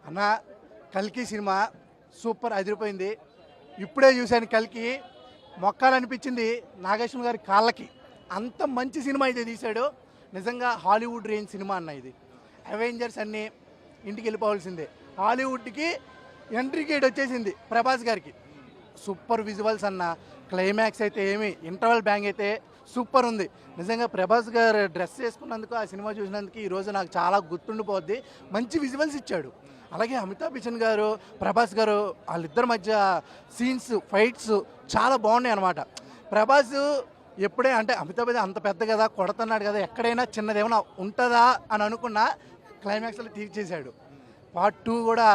అన్న కల్కి cinema super అదిరిపోయింది. ఇప్పుడే చూశాను కల్కి, మొక్కాలనిపించింది నాగేశ్వర గారి కాళ్ళకి. అంత మంచి సినిమా అయితే తీశాడు. నిజంగా హాలీవుడ్ రేంజ్ సినిమా అన్న ఇది. అవెంజర్స్ అన్నీ ఇంటికి వెళ్ళిపోవాల్సిందే. హాలీవుడ్కి ఎంట్రీ గేట్ వచ్చేసింది ప్రభాస్ గారికి. సూపర్ విజువల్స్ అన్న, క్లైమాక్స్ అయితే ఏమి, ఇంటర్వల్ బ్యాంగ్ అయితే సూపర్ ఉంది. నిజంగా ప్రభాస్ గారు డ్రెస్ చేసుకున్నందుకు, ఆ సినిమా చూసినందుకు ఈరోజు నాకు చాలా గుర్తుండిపోద్ది. మంచి విజువల్స్ ఇచ్చాడు. అలాగే అమితాబ్ బచ్చన్ గారు, ప్రభాస్ గారు వాళ్ళిద్దరి మధ్య సీన్స్, ఫైట్స్ చాలా బాగున్నాయి అనమాట. ప్రభాస్ ఎప్పుడే అంటే అమితాబ్ బచ్చన్ అంత పెద్ద కదా, కొడుతున్నాడు కదా, ఎక్కడైనా చిన్నదేమైనా ఉంటుందా అని అనుకున్న క్లైమాక్స్లో తీర్చేశాడు. పార్ట్ 2 కూడా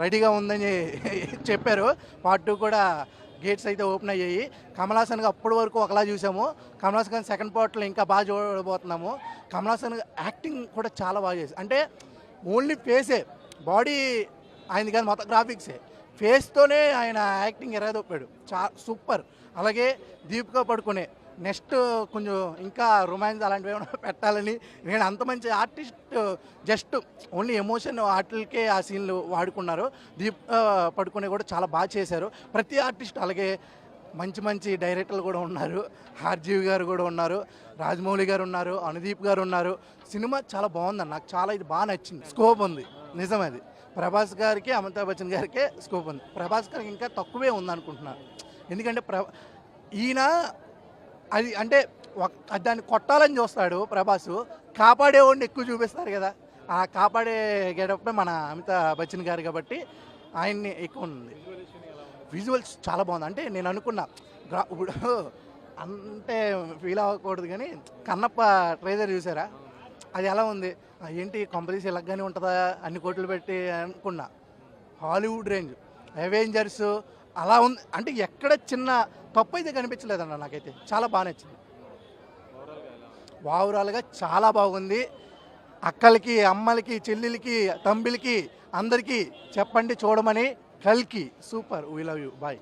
రెడీగా ఉందని చెప్పారు. పార్ట్ 2 కూడా గేట్స్ అయితే ఓపెన్ అయ్యాయి. కమల్ హాసన్గా అప్పటి వరకు ఒకలా చూసాము. కమల్ హాసన్ సెకండ్ పార్ట్లో ఇంకా బాగా చూడబోతున్నాము. కమల్ హాసన్ యాక్టింగ్ కూడా చాలా బాగా చేసి, అంటే ఓన్లీ ఫేసే, బాడీ ఆయనది కాదు, మొత్తం గ్రాఫిక్సే. ఫేస్తోనే ఆయన యాక్టింగ్ ఎరగదొప్పాడు. సూపర్. అలాగే దీపికా పడుకునే నెక్స్ట్ కొంచెం ఇంకా రొమాన్స్ అలాంటివి ఏమైనా పెట్టాలని, నేను అంత మంచి ఆర్టిస్ట్ జస్ట్ ఓన్లీ ఎమోషన్ వాటికే ఆ సీన్లు వాడుకున్నారు. పడుకునే కూడా చాలా బాగా చేశారు ప్రతి ఆర్టిస్ట్. అలాగే మంచి మంచి డైరెక్టర్లు కూడా ఉన్నారు. ఆర్జీవి గారు కూడా ఉన్నారు, రాజమౌళి గారు ఉన్నారు, అనుదీప్ గారు ఉన్నారు. సినిమా చాలా బాగుందని నాకు చాలా ఇది బాగా నచ్చింది. స్కోప్ ఉంది, నిజమది. ప్రభాస్ గారికి, అమితాబ్ బచ్చన్ గారికే స్కోప్ ఉంది. ప్రభాస్ గారికి ఇంకా తక్కువే ఉందనుకుంటున్నాను. ఎందుకంటే ఈయన అది అంటే దాన్ని కొట్టాలని చూస్తాడు ప్రభాసు, కాపాడేవాడిని ఎక్కువ చూపిస్తారు కదా. ఆ కాపాడే గేటప్పుడే మన అమితాబ్ బచ్చన్ గారు కాబట్టి ఆయన్ని ఎక్కువ ఉంది. విజువల్స్ చాలా బాగుంది. అంటే నేను అనుకున్నా ఇప్పుడు అంటే ఫీల్ అవ్వకూడదు కానీ, కన్నప్ప ట్రైలర్ చూసారా, అది ఎలా ఉంది, ఏంటి కంపెనీస్ ఇలాగానే ఉంటుందా అన్ని కోట్లు పెట్టి అనుకున్నా. హాలీవుడ్ రేంజ్ అవెంజర్స్ అలా ఉంది. అంటే ఎక్కడ చిన్న తప్పు అయితే కనిపించలేదన్న, నాకైతే చాలా బాగా నచ్చింది. ఓవరాల్గా చాలా బాగుంది. అక్కలకి, అమ్మలకి, చెల్లెలకి, తంబిలకి అందరికీ చెప్పండి చూడమని. కల్కి super. We love you. Bye.